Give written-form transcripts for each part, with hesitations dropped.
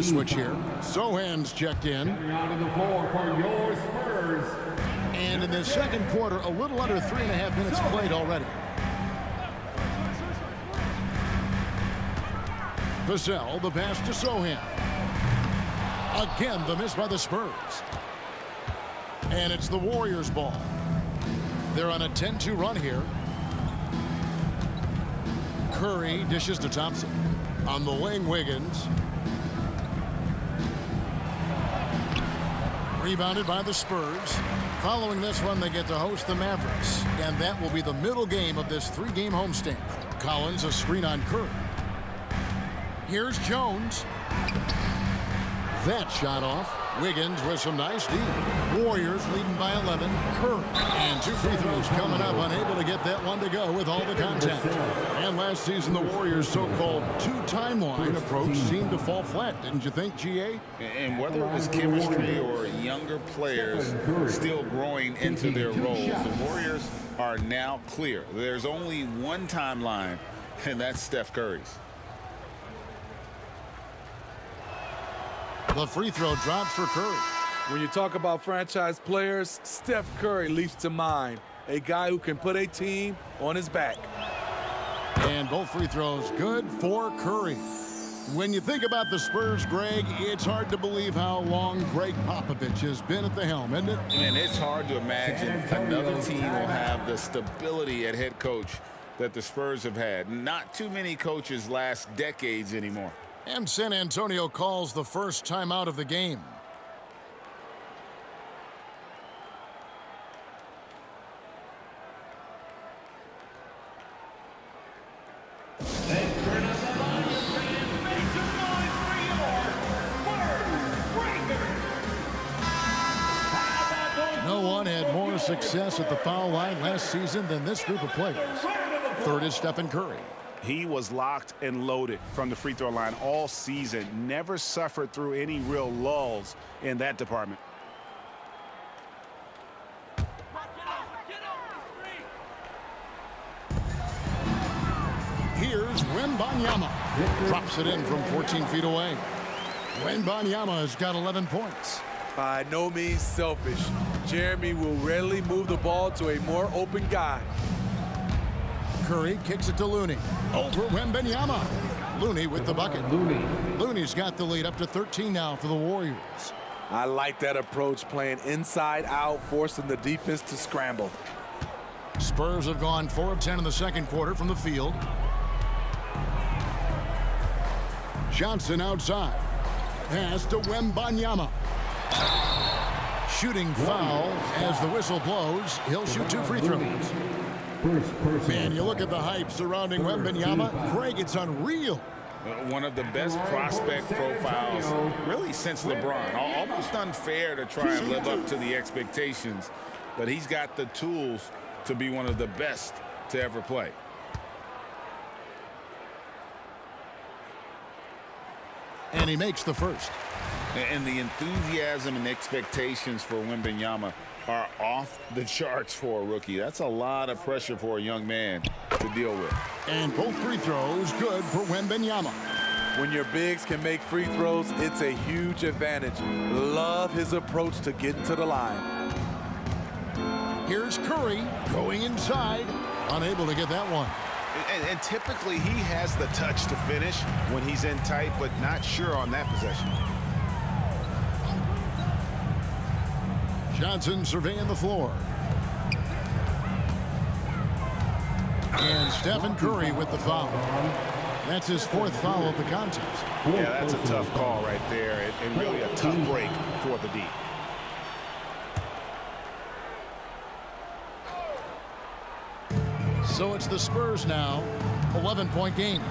Switch here. Sohan's checked in. Out of the floor for your Spurs. And in the second quarter, a little under 3.5 minutes played already. Vassell, the pass to Sohan. Again, the miss by the Spurs. And it's the Warriors' ball. They're on a 10-2 run here. Curry dishes to Thompson. On the wing, Wiggins. Rebounded by the Spurs. Following this one, they get to host the Mavericks. And that will be the middle game of this 3-game homestand. Collins, a screen on Curry. Here's Jones. That shot off. Wiggins with some nice D. Warriors leading by 11. Curry. And 2 free throws coming up. Unable to get that one to go with all the contact. And last season, the Warriors' so-called 2-timeline approach seemed to fall flat. Didn't you think, G.A.? And whether it was chemistry or younger players still growing into their roles, the Warriors are now clear. There's only one timeline, and that's Steph Curry's. The free throw drops for Curry. When you talk about franchise players, Steph Curry leaps to mind. A guy who can put a team on his back. And both free throws good for Curry. When you think about the Spurs, Greg, it's hard to believe how long Greg Popovich has been at the helm, isn't it? And it's hard to imagine another team will have the stability at head coach that the Spurs have had. Not too many coaches last decades anymore. And San Antonio calls the first timeout of the game. No one had more success at the foul line last season than this group of players. Third is Stephen Curry. He was locked and loaded from the free throw line all season. Never suffered through any real lulls in that department. Here's Wembanyama. Drops it in from 14 feet away. Wembanyama has got 11 points. By no means selfish, Jeremy will rarely move the ball to a more open guy. Curry kicks it to Looney. Over Wembanyama. Looney with the bucket. Looney's got the lead up to 13 now for the Warriors. I like that approach, playing inside out, forcing the defense to scramble. Spurs have gone 4 of 10 in the second quarter from the field. Johnson outside. Pass to Wembanyama. Shooting foul as the whistle blows. He'll shoot 2 free throws. Man, you look at the hype surrounding Wembanyama. Craig, it's unreal. One of the best prospect profiles really since LeBron. Almost unfair to try and live up to the expectations, but he's got the tools to be one of the best to ever play. And he makes the first. And the enthusiasm and expectations for Wembanyama are off the charts for a rookie. That's a lot of pressure for a young man to deal with. And both free throws good for Wembanyama. When your bigs can make free throws, it's a huge advantage. Love his approach to getting to the line. Here's Curry going inside. Unable to get that one. And typically he has the touch to finish when he's in tight, but not sure on that possession. Johnson surveying the floor. And Stephen Curry with the foul. That's his 4th foul of the contest. Yeah, that's a tough call right there, and really a tough break for the D. So it's the Spurs now. 11-point game.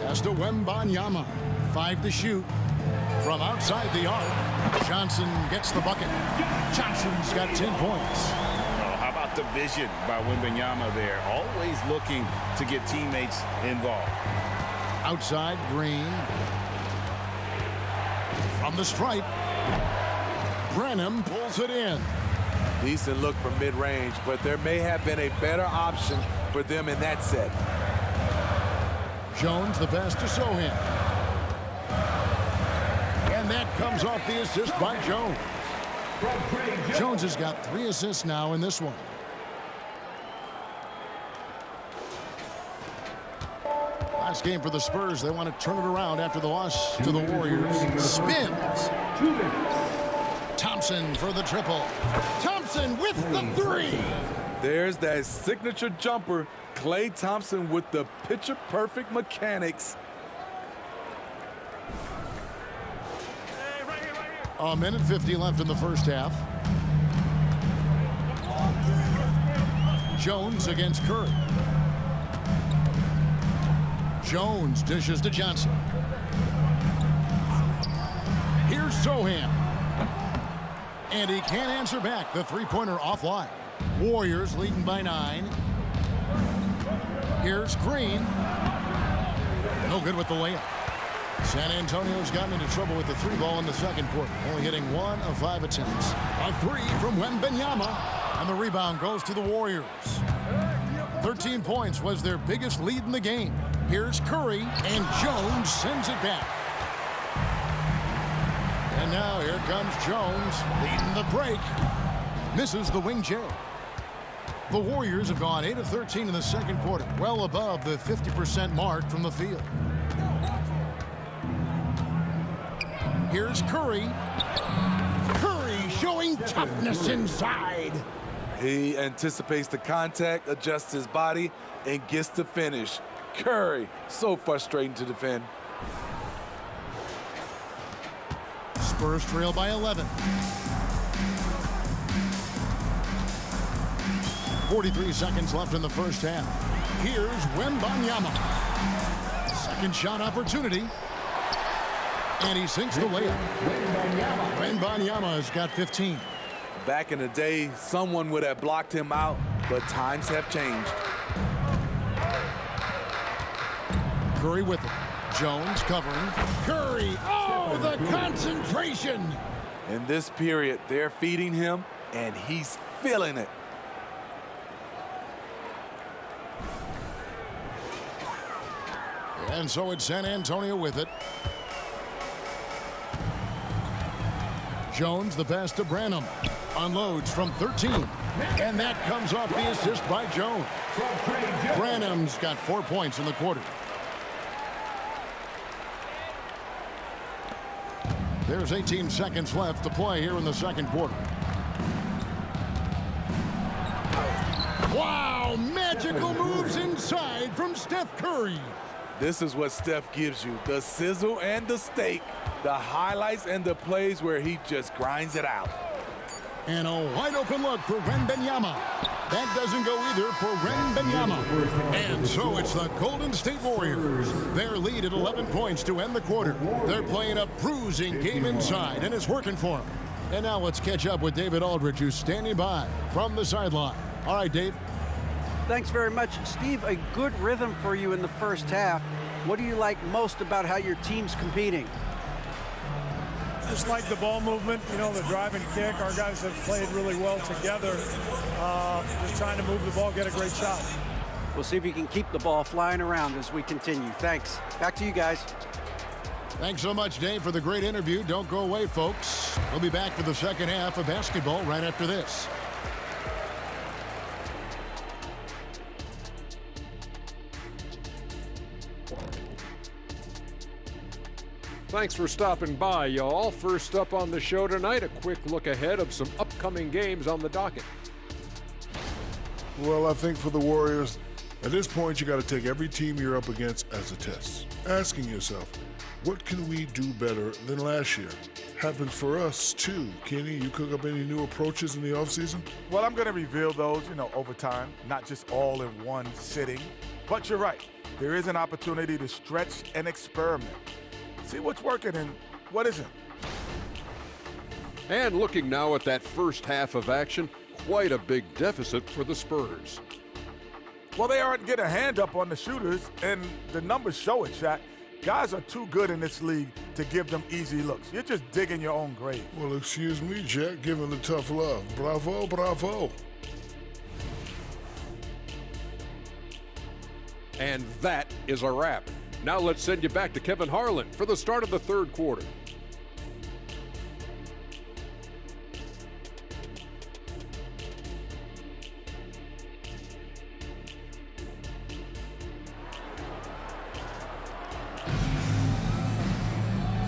Pass to Wembanyama. 5 to shoot. From outside the arc, Johnson gets the bucket. Johnson's got 10 points. Oh, how about the vision by Wembanyama there? Always looking to get teammates involved. Outside, Green. From the stripe, Brenham pulls it in. Decent look from mid-range, but there may have been a better option for them in that set. Jones the pass to Sohan. And that comes off the assist by Jones. Jones has got 3 assists now in this one. Last game for the Spurs. They want to turn it around after the loss to the Warriors. Spins. Thompson for the triple. Thompson with the 3. There's that signature jumper. Klay Thompson with the picture-perfect mechanics. A minute 50 left in the first half. Jones against Curry. Jones dishes to Johnson. Here's Sohan. And he can't answer back. The three-pointer offline. Warriors leading by 9. Here's Green. No good with the layup. San Antonio's gotten into trouble with the 3 ball in the second quarter, only hitting 1 of 5 attempts. A 3 from Wembanyama, and the rebound goes to the Warriors. 13 points was their biggest lead in the game. Here's Curry, and Jones sends it back. And now here comes Jones, leading the break. Misses the wing J. The Warriors have gone 8 of 13 in the second quarter, well above the 50% mark from the field. Here's Curry. Curry showing toughness inside. He anticipates the contact, adjusts his body, and gets the finish. Curry, so frustrating to defend. Spurs trail by 11. 43 seconds left in the first half. Here's Wembanyama. Second shot opportunity. And he sinks the layup. Wembanyama has got 15. Back in the day, someone would have blocked him out, but times have changed. Curry with it. Jones covering. Curry. Oh, the concentration. In this period, they're feeding him, and he's feeling it. And so it's San Antonio with it. Jones the pass to Branham. Unloads from 13. And that comes off the assist by Jones. Branham's got 4 points in the quarter. There's 18 seconds left to play here in the second quarter. Wow, magical moves inside from Steph Curry. This is what Steph gives you, the sizzle and the steak, the highlights and the plays where he just grinds it out. And a wide open look for Wembanyama. That doesn't go either for Wembanyama. And so it's the Golden State Warriors. Their lead at 11 points to end the quarter. They're playing a bruising game inside, and it's working for them. And now let's catch up with David Aldridge, who's standing by from the sideline. All right, Dave. Thanks very much, Steve. A good rhythm for you in the first half. What do you like most about how your team's competing? Just like the ball movement, you know, the drive and kick. Our guys have played really well together. Just trying to move the ball, get a great shot. We'll see if you can keep the ball flying around as we continue. Thanks. Back to you guys. Thanks so much, Dave, for the great interview. Don't go away, folks. We'll be back for the second half of basketball right after this. Thanks for stopping by, y'all. First up on the show tonight, a quick look ahead of some upcoming games on the docket. Well, I think for the Warriors, at this point, you got to take every team you're up against as a test. Asking yourself, what can we do better than last year? Happens for us, too. Kenny, you cook up any new approaches in the offseason? Well, I'm going to reveal those, over time, not just all in one sitting. But you're right. There is an opportunity to stretch and experiment. See what's working and what isn't. And looking now at that first half of action, quite a big deficit for the Spurs. Well, they aren't getting a hand up on the shooters, and the numbers show it, Shaq. Guys are too good in this league to give them easy looks. You're just digging your own grave. Well, excuse me, Jack, giving the tough love. Bravo, bravo. And that is a wrap. Now let's send you back to Kevin Harlan for the start of the third quarter.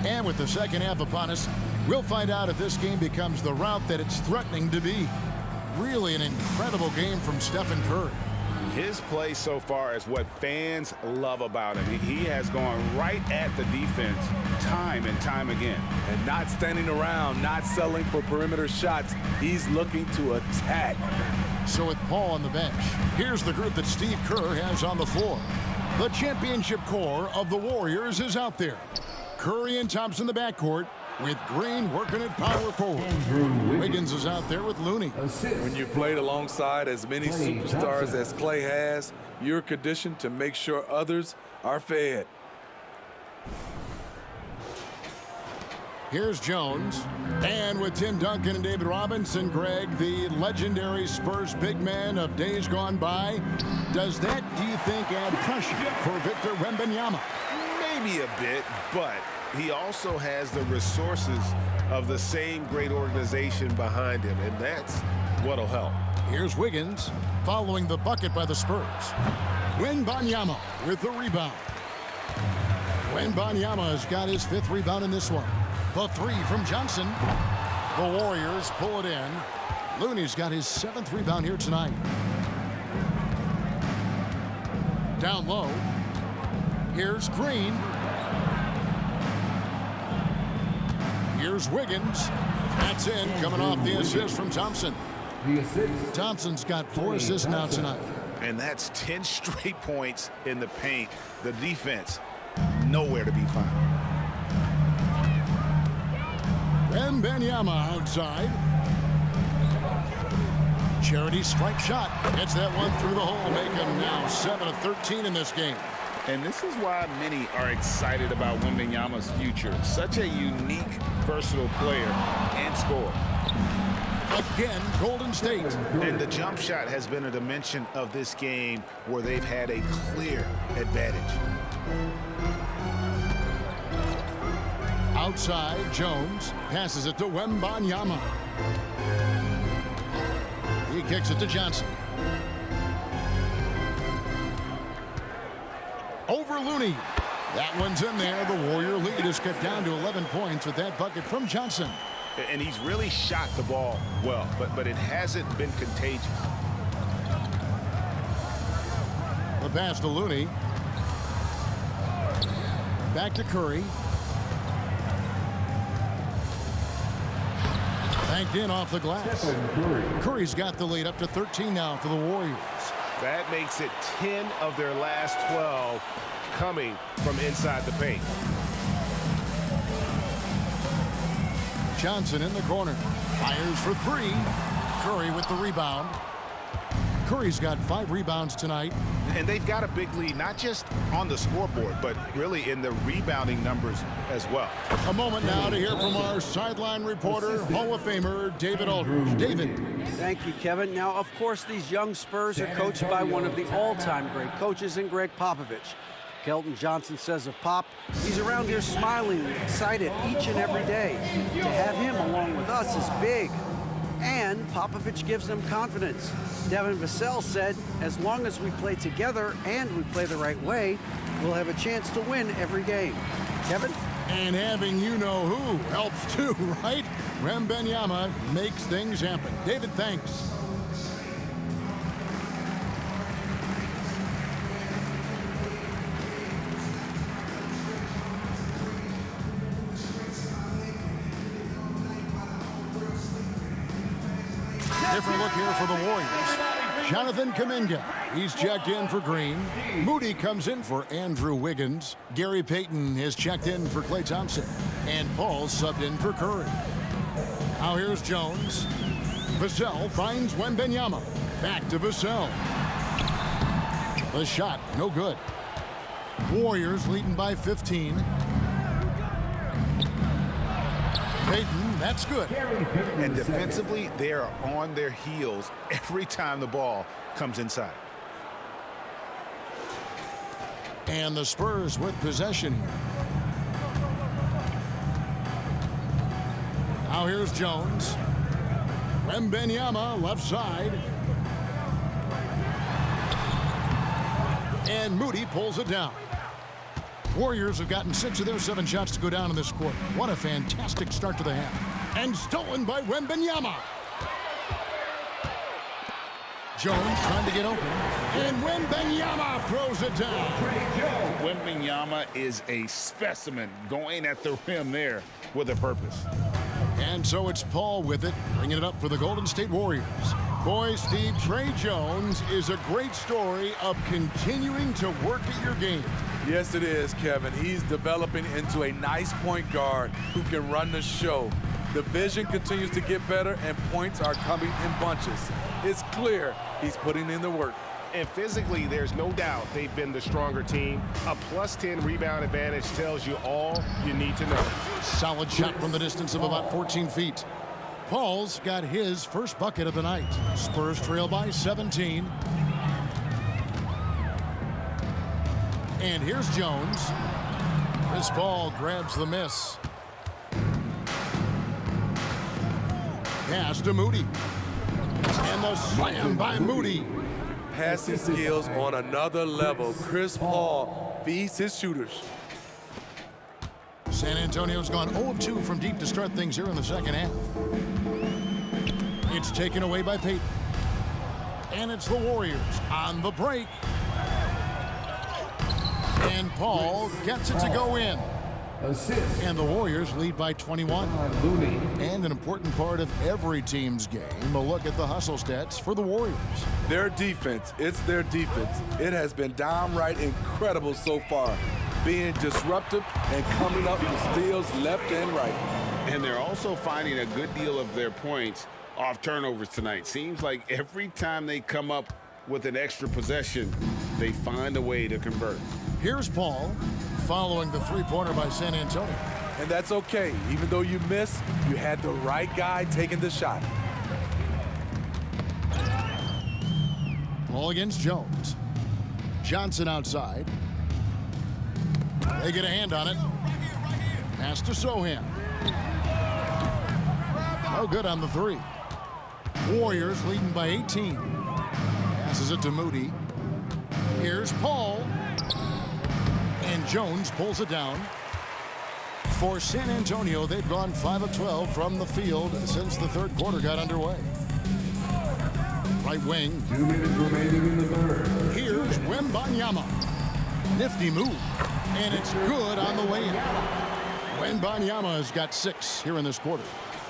And with the second half upon us, we'll find out if this game becomes the route that it's threatening to be. Really an incredible game from Stephen Curry. His play so far is what fans love about him. He has gone right at the defense time and time again. And not standing around, not settling for perimeter shots. He's looking to attack. So with Paul on the bench, here's the group that Steve Kerr has on the floor. The championship core of the Warriors is out there. Curry and Thompson in the backcourt, with Green working at power forward. Wiggins is out there with Looney. When you played alongside as many superstars as Clay has, you're conditioned to make sure others are fed. Here's Jones. And with Tim Duncan and David Robinson, Greg, the legendary Spurs big man of days gone by, does that, do you think, add pressure for Victor Wembanyama? Maybe a bit, but he also has the resources of the same great organization behind him, and that's what'll help. Here's Wiggins following the bucket by the Spurs. Wembanyama with the rebound. Wembanyama has got his 5th rebound in this one. The 3 from Johnson. The Warriors pull it in. Looney's got his 7th rebound here tonight. Down low. Here's Green. Here's Wiggins. That's in, coming off the assist from Thompson. Thompson's got 4 assists now tonight. And that's 10 straight points in the paint. The defense, nowhere to be found. Wembanyama outside. Charity stripe shot. Gets that one through the hole, make him now 7 of 13 in this game. And this is why many are excited about Wembanyama's future. Such a unique, versatile player and scorer. Again, Golden State. And the jump shot has been a dimension of this game where they've had a clear advantage. Outside, Jones passes it to Wembanyama. He kicks it to Johnson. Over Looney. That one's in there. The Warrior lead is cut down to 11 points with that bucket from Johnson. And he's really shot the ball well, but it hasn't been contagious. The pass to Looney. Back to Curry. Banked in off the glass. Curry's got the lead up to 13 now for the Warriors. That makes it 10 of their last 12 coming from inside the paint. Johnson in the corner. Fires for 3. Curry with the rebound. Curry's got 5 rebounds tonight. And they've got a big lead, not just on the scoreboard, but really in the rebounding numbers as well. A moment now to hear from our sideline reporter, Hall of Famer David Aldridge. David. Thank you, Kevin. Now, of course, these young Spurs are coached by one of the all-time great coaches in Greg Popovich. Kelton Johnson says of Pop, he's around here smiling and excited each and every day. To have him along with us is big. And Popovich gives them confidence. Devin Vassell said, as long as we play together and we play the right way, we'll have a chance to win every game. Kevin? And having you-know-who helps too, right? Wembanyama makes things happen. David, thanks. Different look here for the Warriors. Jonathan Kuminga, he's checked in for Green. Moody comes in for Andrew Wiggins. Gary Payton has checked in for Klay Thompson. And Paul subbed in for Curry. Now here's Jones. Vassell finds Wembanyama. Back to Vassell. The shot, no good. Warriors leading by 15. Payton, that's good. And defensively, they are on their heels every time the ball comes inside. And the Spurs with possession here. Now here's Jones. Wembanyama left side. And Moody pulls it down. Warriors have gotten 6 of their 7 shots to go down in this quarter. What a fantastic start to the half. And stolen by Wembanyama. Jones trying to get open. And Wembanyama throws it down. Wembanyama is a specimen going at the rim there with a purpose. And so it's Paul with it, bringing it up for the Golden State Warriors. Boy, Steve, Tre Jones is a great story of continuing to work at your game. Yes, it is, Kevin. He's developing into a nice point guard who can run the show. The vision continues to get better, and points are coming in bunches. It's clear he's putting in the work. And physically, there's no doubt they've been the stronger team. A +10 rebound advantage tells you all you need to know. Solid shot from the distance of about 14 feet. Paul's got his first bucket of the night. Spurs trail by 17. And here's Jones. Chris Paul grabs the miss. Pass to Moody. And the slam by Moody. Passing skills on another level. Chris Paul feeds his shooters. San Antonio's gone 0 of 2 from deep to start things here in the second half. It's taken away by Payton. And it's the Warriors on the break. And Paul gets it to go in. Assist. And the Warriors lead by 21. And an important part of every team's game, a look at the hustle stats for the Warriors. Their defense, it's their defense. It has been downright incredible so far, being disruptive and coming up with steals left and right. And they're also finding a good deal of their points off turnovers tonight. Seems like every time they come up with an extra possession, they find a way to convert. Here's Paul following the three-pointer by San Antonio. And that's okay. Even though you missed, you had the right guy taking the shot. Ball against Jones. Johnson outside. They get a hand on it. Pass to Sohan. No good on the three. Warriors leading by 18. Passes it to Moody. Here's Paul. And Jones pulls it down. For San Antonio, they've gone 5 of 12 from the field since the third quarter got underway. Right wing. 2 minutes remaining in the third. Here's Wembanyama. Nifty move. And it's good on the way in. Wembanyama has got 6 here in this quarter.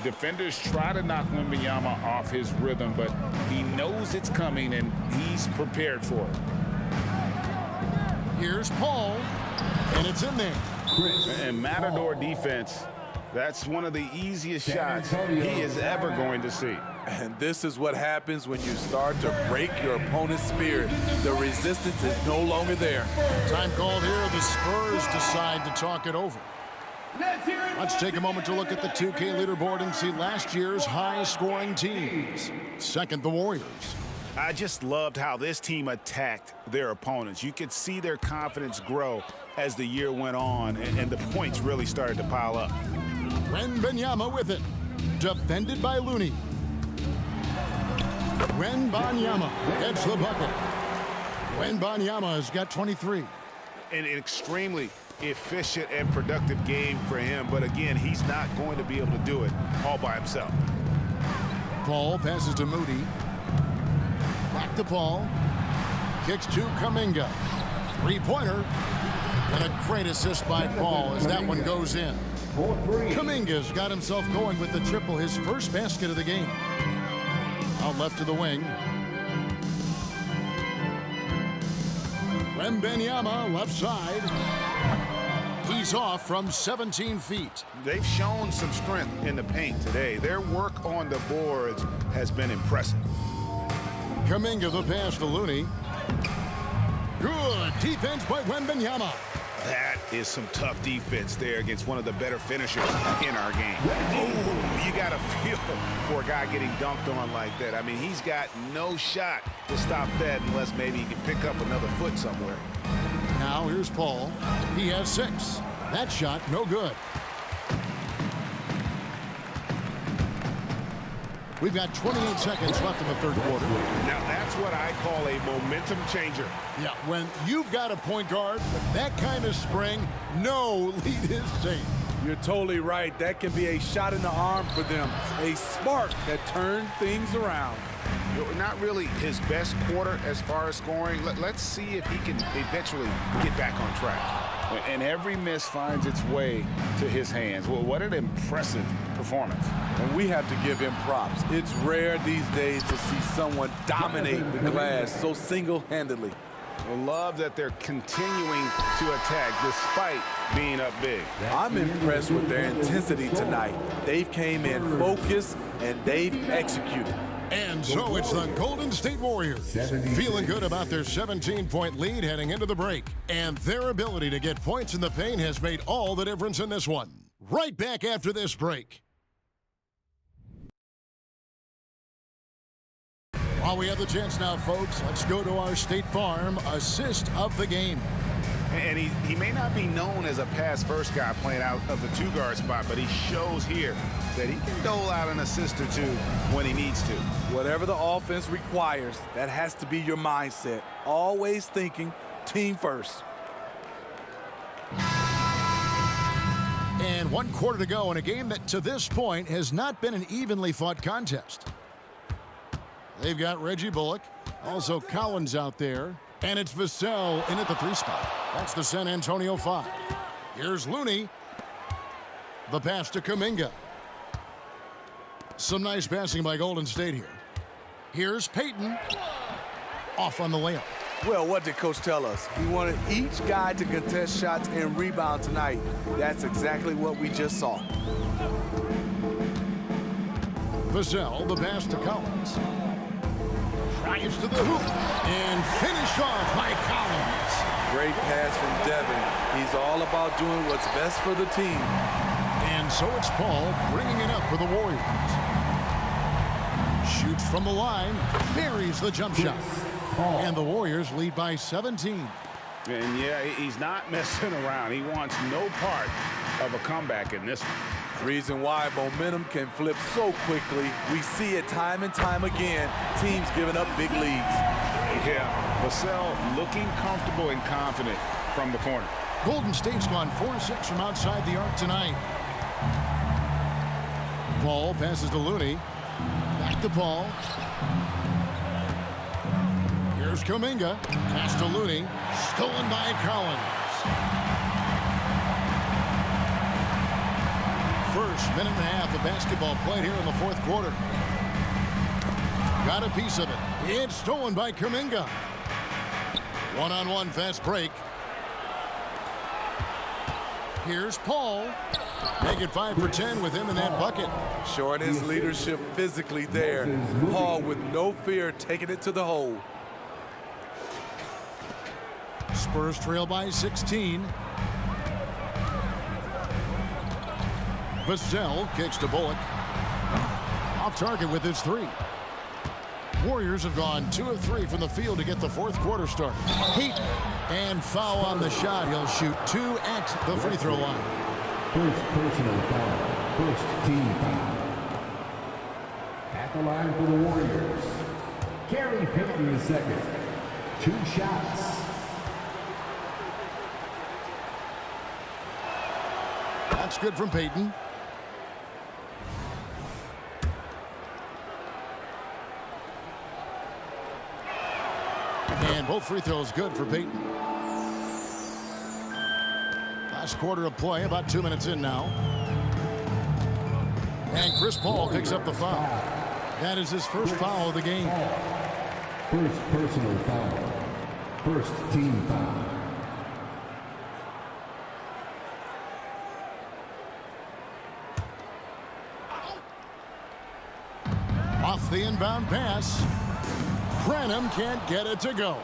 Defenders try to knock Wembanyama off his rhythm, but he knows it's coming and he's prepared for it. Here's Paul, and it's in there. And Matador defense, that's one of the easiest shots he is ever going to see. And this is what happens when you start to break your opponent's spirit. The resistance is no longer there. Time called here. The Spurs decide to talk it over. Let's take a moment to look at the 2K leaderboard and see last year's high-scoring teams. Second, the Warriors. I just loved how this team attacked their opponents. You could see their confidence grow as the year went on, and the points really started to pile up. Wembanyama with it. Defended by Looney. Wembanyama gets the bucket. Wembanyama has got 23. An extremely efficient and productive game for him, but again, he's not going to be able to do it all by himself. Paul passes to Moody. Back to Paul. Kicks to Kuminga. Three-pointer. And a great assist by Paul as that one goes in. Kuminga's got himself going with the triple, his first basket of the game. Out left to the wing. Wembanyama left side. He's off from 17 feet. They've shown some strength in the paint today. Their work on the boards has been impressive. Kuminga the pass to Looney. Good defense by Wembanyama. That is some tough defense there against one of the better finishers in our game. Oh, you got to feel for a guy getting dunked on like that. I mean, he's got no shot to stop that unless maybe he can pick up another foot somewhere. Now here's Paul. He has 6. That shot, no good. We've got 28 seconds left in the third quarter. Now that's what I call a momentum changer. Yeah, when you've got a point guard with that kind of spring, no lead is safe. You're totally right. That can be a shot in the arm for them, a spark that turns things around. Not really his best quarter as far as scoring. Let's see if he can eventually get back on track. And every miss finds its way to his hands. Well, what an impressive performance. And we have to give him props. It's rare these days to see someone dominate the glass so single-handedly. I love that they're continuing to attack despite being up big. I'm impressed with their intensity tonight. They've came in focused and they've executed. And so it's the Golden State Warriors feeling good about their 17-point lead heading into the break. And their ability to get points in the paint has made all the difference in this one. Right back after this break. While we have the chance now, folks, let's go to our State Farm assist of the game. And he may not be known as a pass-first guy playing out of the two-guard spot, but he shows here that he can dole out an assist or two when he needs to. Whatever the offense requires, that has to be your mindset. Always thinking team first. And 1 quarter to go in a game that to this point has not been an evenly fought contest. They've got Reggie Bullock, also Collins out there, and it's Vassell in at the 3 spot. That's the San Antonio 5. Here's Looney. The pass to Kuminga. Some nice passing by Golden State here. Here's Payton. Off on the layup. Well, what did Coach tell us? He wanted each guy to contest shots and rebound tonight. That's exactly what we just saw. Vassell, the pass to Collins. Drives to the hoop and finished off by Collins. Great pass from Devin. He's all about doing what's best for the team. And so it's Paul bringing it up for the Warriors. Shoots from the line, buries the jump shot. And the Warriors lead by 17. And yeah, he's not messing around. He wants no part of a comeback in this one. Reason why momentum can flip so quickly. We see it time and time again. Teams giving up big leads. Yeah, Vassell looking comfortable and confident from the corner. Golden State's gone 4-6 from outside the arc tonight. Paul passes to Looney. Back to Paul. Here's Kuminga. Pass to Looney. Stolen by Collins. First minute and a half of basketball played here in the fourth quarter. Got a piece of it. It's stolen by Kuminga. One-on-one fast break. Here's Paul. Make it 5 for 10 with him in that bucket. Showing his leadership physically there. Paul with no fear taking it to the hole. Spurs trail by 16. Vassell kicks to Bullock. Off target with his 3. Warriors have gone 2 of 3 from the field to get the fourth quarter started. Heat and foul on the shot. He'll shoot 2 at the free throw line. First personal foul. First team foul. At the line for the Warriors. Gary Payton II. 2 shots. That's good from Payton. And both free throws good for Payton. Last quarter of play, about 2 minutes in now. And Chris Paul picks up the foul. That is his first foul of the game. First personal foul. First team foul. Off the inbound pass. Branham can't get it to go.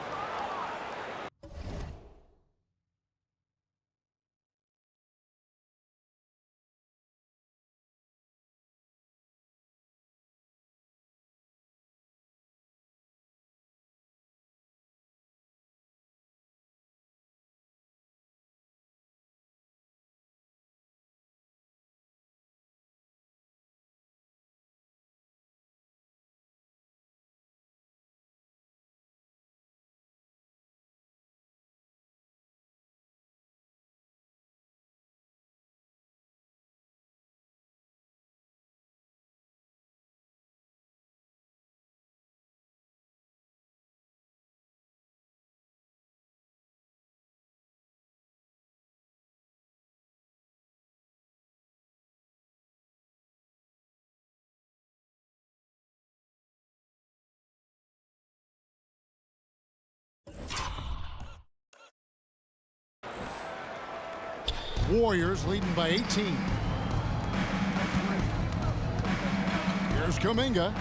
Warriors leading by 18. Here's Kuminga.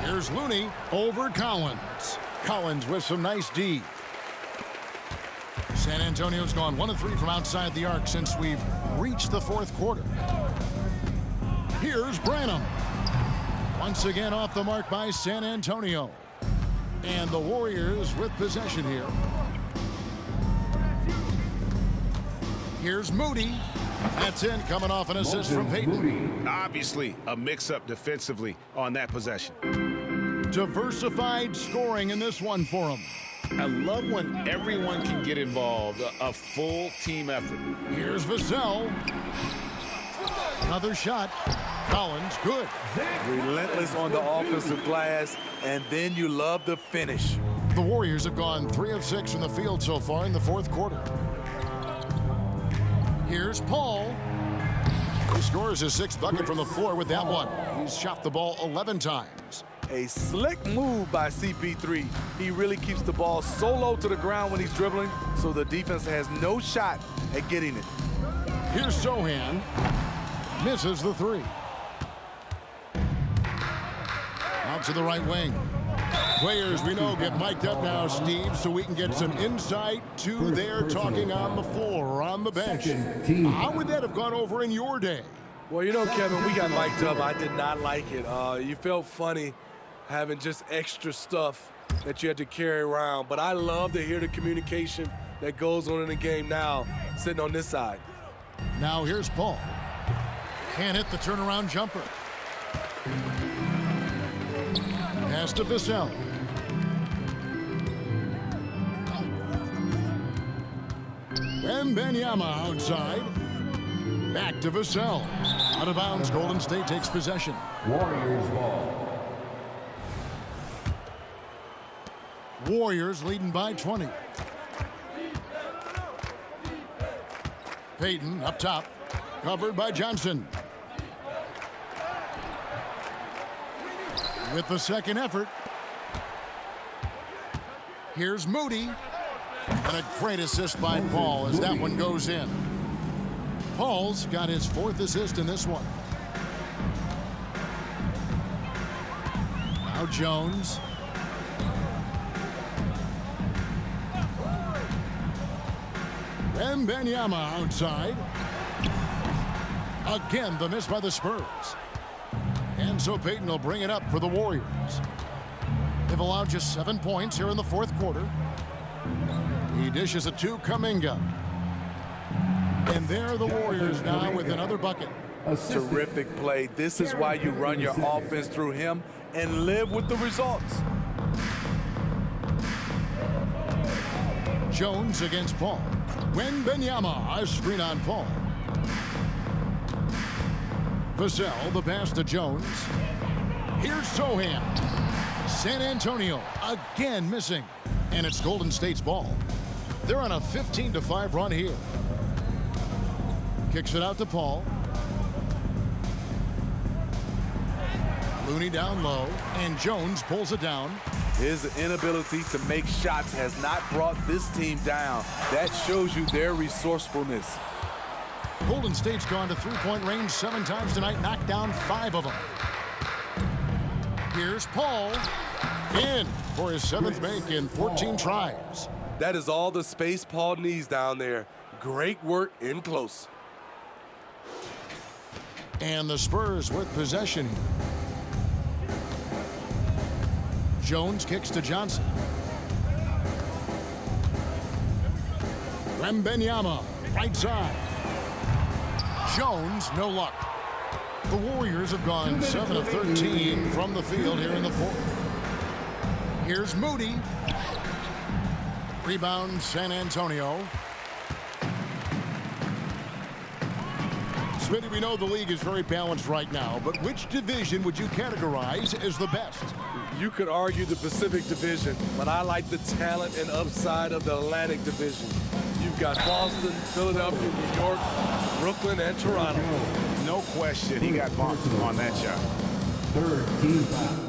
Here's Looney over Collins. Collins with some nice D. San Antonio's gone 1 of 3 from outside the arc since we've reached the fourth quarter. Here's Branham. Once again off the mark by San Antonio. And the Warriors with possession here. Here's Moody. That's in, coming off an assist from Payton. Obviously, a mix-up defensively on that possession. Diversified scoring in this one for him. I love when everyone can get involved, a full team effort. Here's Vassell. Another shot. Collins, good. Relentless on the offensive glass, and then you love the finish. The Warriors have gone 3 of 6 from the field so far in the fourth quarter. Here's Paul. He scores his 6th bucket from the floor with that one. He's shot the ball 11 times. A slick move by CP3. He really keeps the ball so low to the ground when he's dribbling, so the defense has no shot at getting it. Here's Sohan. Misses the 3. Out to the right wing. Players we know get mic'd up now, Steve, so we can get some insight to their talking on the floor or on the bench. How would that have gone over in your day? Well, you know, Kevin, we got mic'd up. I did not like it. You felt funny having just extra stuff that you had to carry around. But I love to hear the communication that goes on in the game now, sitting on this side. Now here's Paul. Can't hit the turnaround jumper. Pass to Vassell. Wembanyama outside. Back to Vassell. Out of bounds, Golden State takes possession. Warriors ball. Warriors leading by 20. Payton up top. Covered by Johnson. With the second effort. Here's Moody. And a great assist by Paul as that one goes in. Paul's got his 4th assist in this one. Now Jones. Wembanyama outside. Again, the miss by the Spurs. And so Payton will bring it up for the Warriors. They've allowed just 7 points here in the fourth quarter. He dishes it to Kuminga. And there are the Warriors now with another bucket. A terrific play. This is why you run your offense through him and live with the results. Jones against Paul. Wembanyama, a screen on Paul. Vassell, the pass to Jones. Here's Sohan. San Antonio again missing. And it's Golden State's ball. They're on a 15-5 run here. Kicks it out to Paul. Looney down low, and Jones pulls it down. His inability to make shots has not brought this team down. That shows you their resourcefulness. Golden State's gone to three-point range 7 times tonight, knocked down 5 of them. Here's Paul. In for his 7th make in 14 tries. That is all the space Paul needs down there. Great work in close. And the Spurs with possession. Jones kicks to Johnson. Wembanyama, right side. Jones, no luck. The Warriors have gone 7 of 13 from the field here in the fourth. Here's Moody. Rebound, San Antonio. Smitty, we know the league is very balanced right now, but which division would you categorize as the best? You could argue the Pacific Division, but I like the talent and upside of the Atlantic Division. You've got Boston, Philadelphia, New York, Brooklyn, and Toronto. No question, he got bumped on that shot. Third team foul.